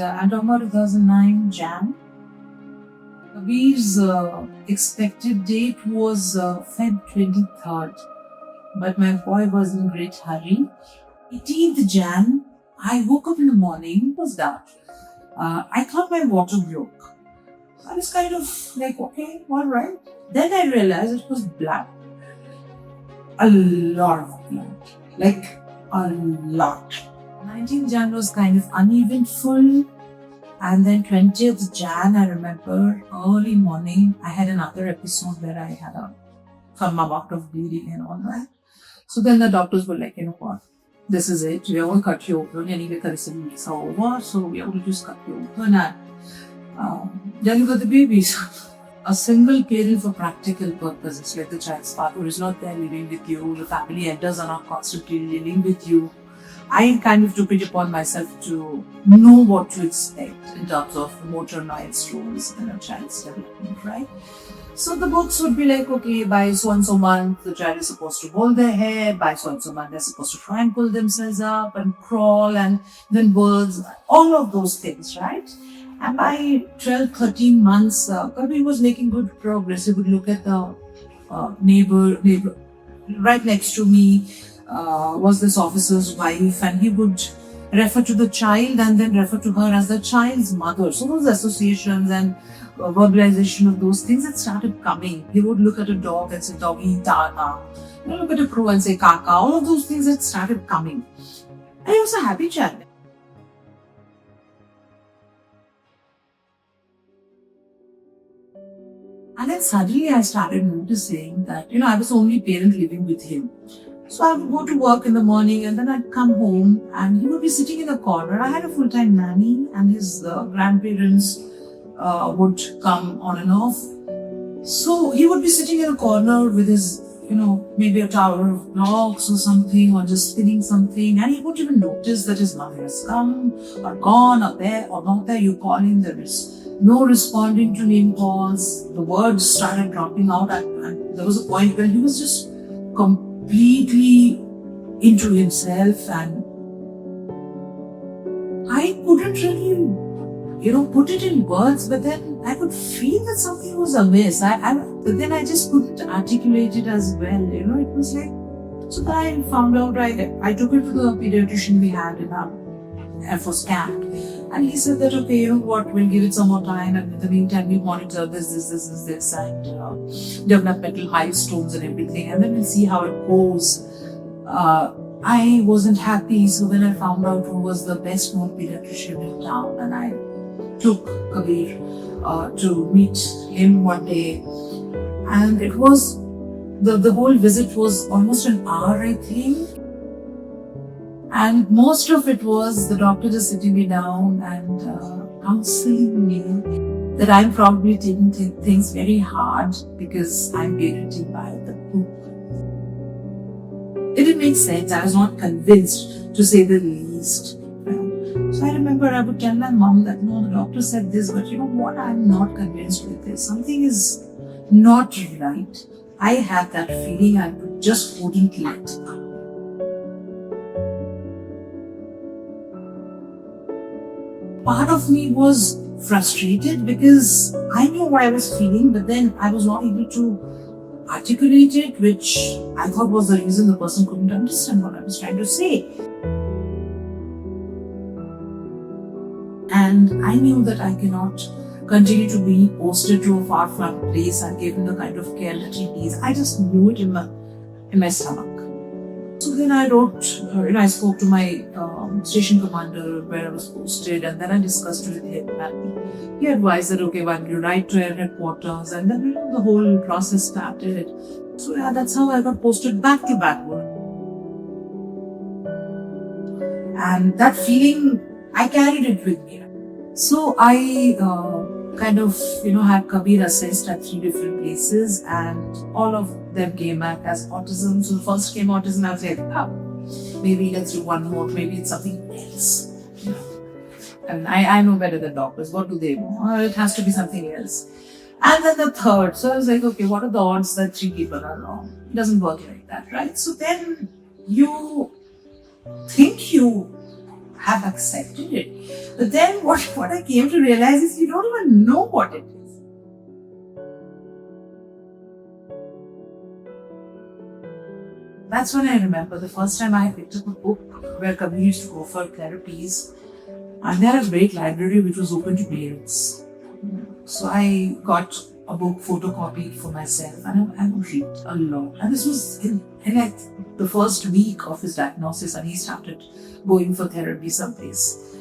I'm talking about 2009 Jan. Kabir's expected date was Feb 23rd, but my boy was in a great hurry. 18th Jan, I woke up in the morning, it was dark. I thought my water broke. I was kind of like, okay, alright. Then I realized it was blood. A lot of blood. Like, a lot. 19th Jan was kind of uneventful. And then 20th Jan, I remember early morning, I had another episode where I had some amount of bleeding and all that. So then the doctors were like, you know what, this is it. We are going to cut you open. Anyway, Karison is over. So we are going to just cut you open and deliver the babies. A single parent for practical purposes, like the child's father is not there living with you, the family elders are not constantly living with you. I kind of took it upon myself to know what to expect in terms of motor milestones in a child's development, right? So the books would be like, okay, by so and so month, the child is supposed to hold their head, by so and so month, they're supposed to try and pull themselves up and crawl and then birds, all of those things, right? And by 12, 13 months, Kabir was making good progress. He would look at the neighbor right next to me, was this officer's wife, and he would refer to the child and then refer to her as the child's mother. So those associations and verbalization of those things that started coming. He would look at a dog and say, doggy, tata. Look at a crow and say, kaka. All of those things that started coming. And he was a happy child. And then suddenly I started noticing that, I was the only parent living with him. So I would go to work in the morning and then I'd come home and he would be sitting in a corner. I had a full-time nanny and his grandparents would come on and off. So he would be sitting in a corner with his, maybe a tower of blocks or something, or just spinning something, and he wouldn't even notice that his mother has come or gone or there or not there. You call him, there is no responding to name calls. The words started dropping out, and there was a point where he was just completely into himself, and I couldn't really, put it in words, but then I could feel that something was amiss. But then I just couldn't articulate it as well. It was like, so then I found out, I took it to the pediatrician we had in our Air Force camp. And he said that, okay, you know what, we'll give it some more time, and in the meantime, we monitor this, and developmental milestones and everything, and then we'll see how it goes. I wasn't happy, so then I found out who was the best known pediatrician in town, and I took Kabir to meet him one day. And it was, the whole visit was almost an hour, I think. And most of it was the doctor just sitting me down and counseling me that I'm probably taking things very hard because I'm parenting by the book. It didn't make sense. I was not convinced, to say the least. So I remember I would tell my mom that, no, the doctor said this, but you know what? I'm not convinced with this. Something is not right. I had that feeling I just wouldn't let go. Part of me was frustrated because I knew what I was feeling, but then I was not able to articulate it, which I thought was the reason the person couldn't understand what I was trying to say. And I knew that I cannot continue to be posted to a far-flung place and given the kind of care that he needs. I just knew it in my stomach. So then I wrote, I spoke to my station commander where I was posted, and then I discussed with him, and he advised that, okay, why don't you write to air headquarters, and then the whole process started. So yeah, that's how I got posted back to Bangalore. And that feeling, I carried it with me. So I kind of, had Kabir assessed at 3 different places, and all of them came back as autism. So first came autism, I was like, maybe let's do one more, maybe it's something else. And I know better than doctors. What do they know? It has to be something else. And then the third. So I was like, okay, what are the odds that 3 people are wrong? It doesn't work like that, right? So then you think you have accepted it. But then what I came to realize is you don't even know what it is. That's when I remember the first time I picked up a book where Kabir used to go for therapies. And they had a great library which was open to parents. So I got a book photocopied for myself and I would read a lot. And this was in like the first week of his diagnosis and he started going for therapy someplace.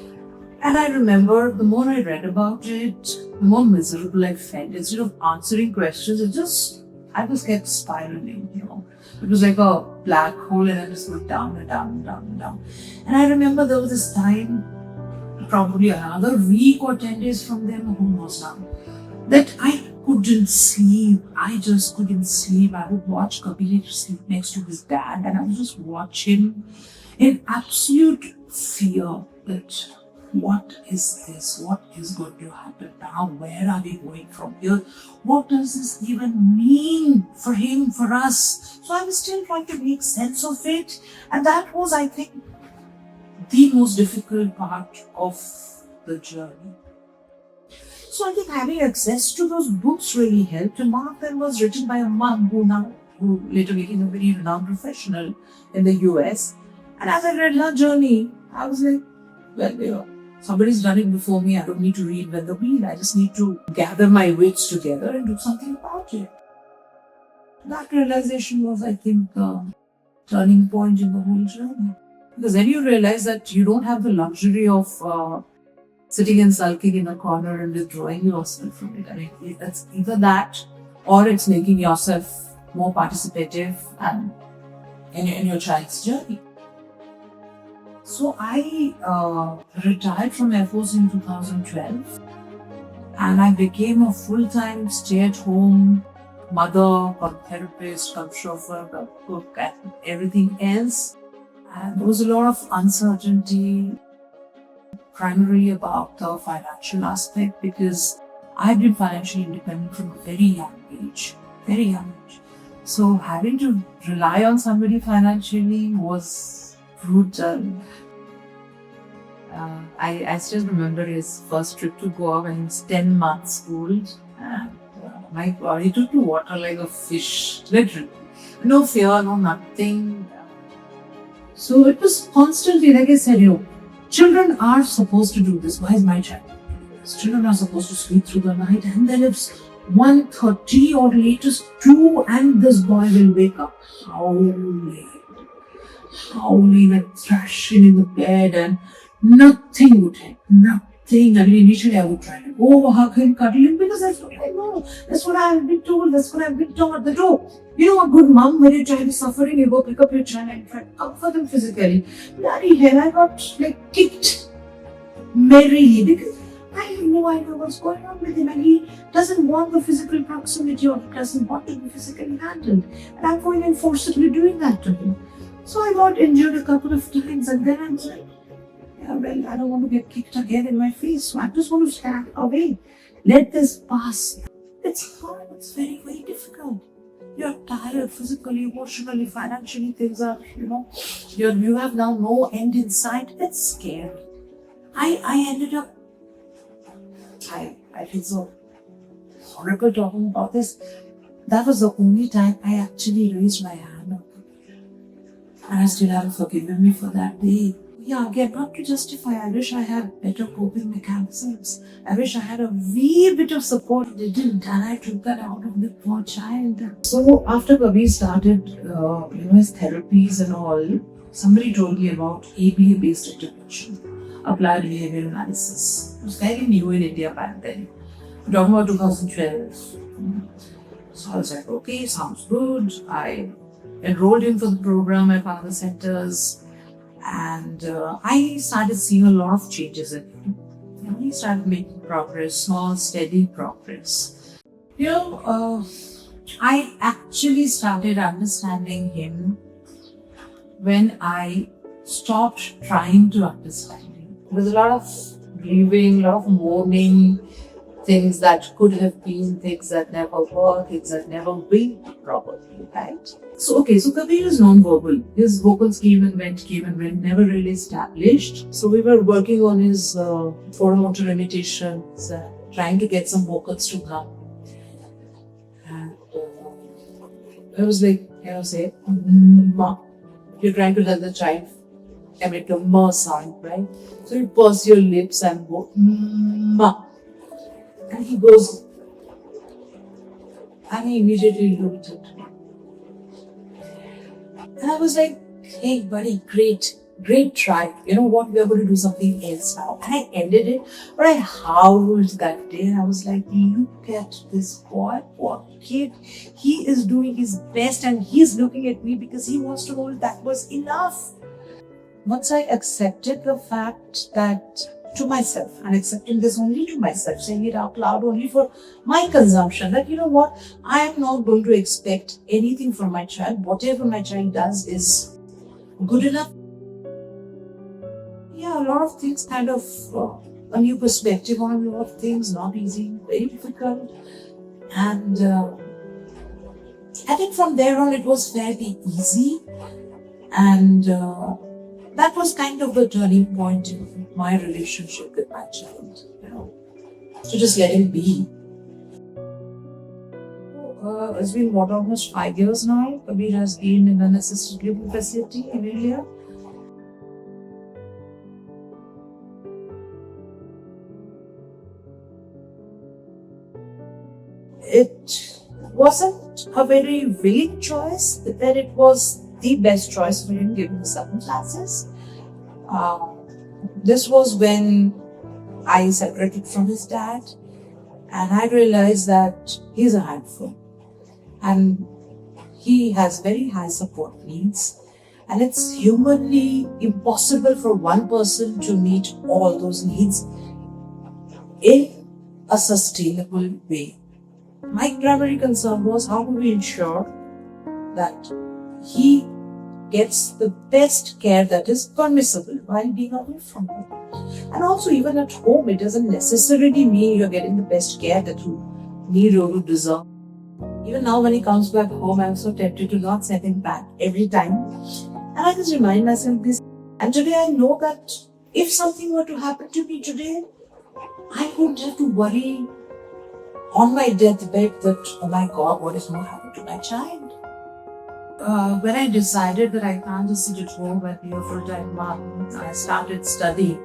And I remember the more I read about it, the more miserable I felt. Instead of answering questions, I just kept spiraling, It was like a black hole and I just went down and down and down and down. And I remember there was this time, probably another week or 10 days from then, who knows now, that I couldn't sleep. I just couldn't sleep. I would watch Kabir sleep next to his dad and I would just watch him in absolute fear that what is this? What is going to happen now? Where are we going from here? What does this even mean for him, for us? So I was still trying to make sense of it. And that was, I think, the most difficult part of the journey. So I think having access to those books really helped. And one of them was written by a mom who later became a very renowned professional in the US. And as I read her journey, I was like, well, somebody's done it before me. I don't need to reinvent the wheel. I just need to gather my wits together and do something about it. That realization was, I think, the turning point in the whole journey. Because then you realize that you don't have the luxury of sitting and sulking in a corner and withdrawing yourself from it. I mean, it's either that or it's making yourself more participative and in your child's journey. So I retired from Air Force in 2012 and I became a full-time stay-at-home mother, therapist, chauffeur, cook, and everything else. And there was a lot of uncertainty, primarily about the financial aspect, because I've been financially independent from a very young age. So having to rely on somebody financially was brutal. I still remember his first trip to Goa when he was 10 months old. And my God, he took to water like a fish, literally. No fear, no nothing. So it was constantly, like I said, children are supposed to do this. Why is my child not doing this? Children are supposed to sleep through the night and then it's 1:30 or latest 2 and this boy will wake up howling and thrashing in the bed and nothing would help. Nothing. I mean, initially I would try to go hug him, cuddle him because that's what I know. That's what I have been told. That's what I've been taught. A good mom, when your child is suffering, you go pick up your child and try to comfort them physically. Bloody hell, I got kicked merrily because I have no idea what's going on with him and he doesn't want the physical proximity or he doesn't want to be physically handled. And I'm going and forcibly doing that to him. So I got injured a couple of times and then I'm like, I don't want to get kicked again in my face. So I just want to stand away. Let this pass. It's hard. It's very, very difficult. You're tired physically, emotionally, financially. Things are, you have now no end in sight. It's scary. I ended up, I feel so horrible talking about this. That was the only time I actually raised my hand. And I still haven't forgiven me for that day. Yeah, again, not to justify, I wish I had better coping mechanisms. I wish I had a wee bit of support. I didn't, and I took that out of the poor child. So after Kabir started, his therapies and all, somebody told me about ABA-based intervention, applied behavior analysis. It was very new in India back then. We're talking about 2012. So I was like, okay, sounds good. I enrolled in for the program at one of the centers. And I started seeing a lot of changes in him. He started making progress, small, steady progress. I actually started understanding him when I stopped trying to understand him. There was a lot of grieving, a lot of mourning, things that could have been, things that never were, things that never will probably, right? So Kabir is non-verbal. His vocals came and went, never really established. So we were working on his foreign motor imitations, trying to get some vocals to come. And I was like, say, ma. You're trying to let the child emit a ma sound, right? So you purse your lips and go, ma. And he goes, and he immediately looked at me. And I was like, hey, buddy, great try. You know what? We are going to do something else now. And I ended it, but I howled that day. And I was like, look at this boy, poor kid. He is doing his best and he's looking at me because he wants to know if that was enough. Once I accepted the fact that to myself, and accepting this only to myself, saying it out loud only for my consumption, that you know what, I am not going to expect anything from my child. Whatever my child does is good enough. Yeah, a lot of things kind of a new perspective on a lot of things, not easy, very difficult. And I think from there on it was fairly easy. And that was kind of the turning point in my relationship with my child, you know, to just let him be. It's been almost 5 years now. Kabir has been in an assisted living facility in India. It wasn't a very willing choice, but then it was the best choice for him given the circumstances. This was when I separated from his dad, and I realized that he's a handful and he has very high support needs, and it's humanly impossible for one person to meet all those needs in a sustainable way. My primary concern was how do we ensure that he gets the best care that is permissible while being away from home. And also even at home, it doesn't necessarily mean you're getting the best care that you need or you deserve. Even now when he comes back home, I'm so tempted to not send him back every time. And I just remind myself this. And today I know that if something were to happen to me today, I wouldn't have to worry on my deathbed that, oh my God, what is going to happen to my child? When I decided that I can't just sit at home and be a full-time mom, I started studying.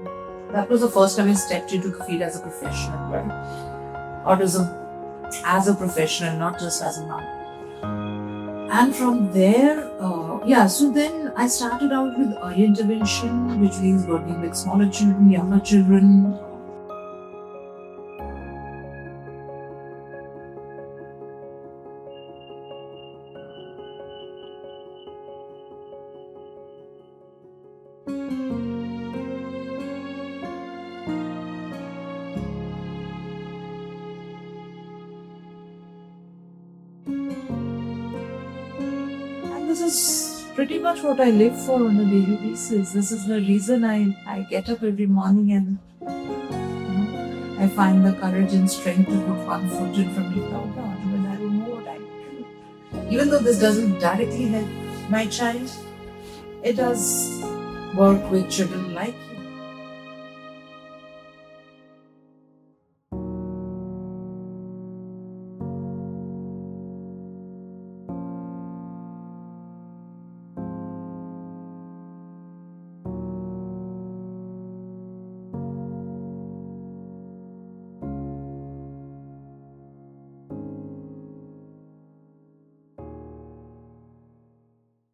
That was the first time I stepped into the field as a professional, right? Autism as a professional, not just as a mom. And from there, so then I started out with early intervention, which means working with smaller children, younger children. This is pretty much what I live for on a daily basis. This is the reason I get up every morning and I find the courage and strength to put one foot in front of the other when I don't know what I do. Even though this doesn't directly help my child, it does work with children like